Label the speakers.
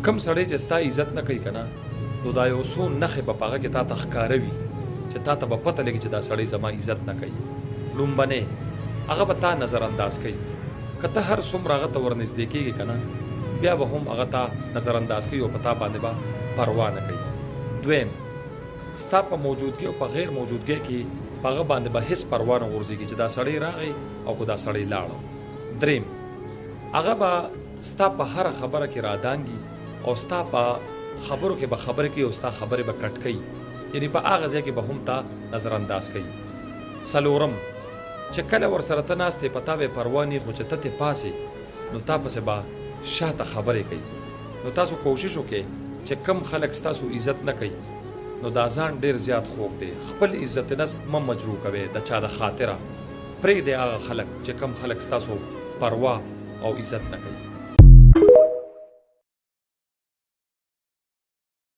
Speaker 1: کم سړی چې ستا عزت نه کوي کنه نو دا یو څو نښې به په هغه کې تا ته ښکاره وي چې تا ته به پته لګي چې دا سړی زما عزت نه کوي. لومبنې هغه به تا نظر انداز کوي. که ته هر څومره هغه ته ورنږدې کېږي که نه بیا به هم هغه ته نظر انداز کوي او په تا باندې به پروا نه کوي. دویم ستا په موجودګي او په غیر موجودګي کې په هغه باندې به هېڅ پروا نه غورځېږي چې دا سړی راغی او که دا سړی لاړ. دریم هغه به ستا په هره خبره کې رادانګي او ستا په خبرو کې به خبرې کوي او ستا خبرې به کټ کوي، یعنی په هغه ځای کې به هم تا نظر انداز کوي. څلورم چې کله ورسره ته ناست یې په تا به یې پروا نه خو چې ته ترې پاسې نو تا پسې به شاته خبرې کوي. نو تاسو کوشش وکړئ چې کم خلک ستاسو عزت نه کوي نو دا ځان ډېر زیات خوږ دی. خپل عزت نفس مه مجروح کوئ د چا د خاطره. پرېږدئ هغه خلک چې کم خلک ستاسو پروا او عزت نه کوي.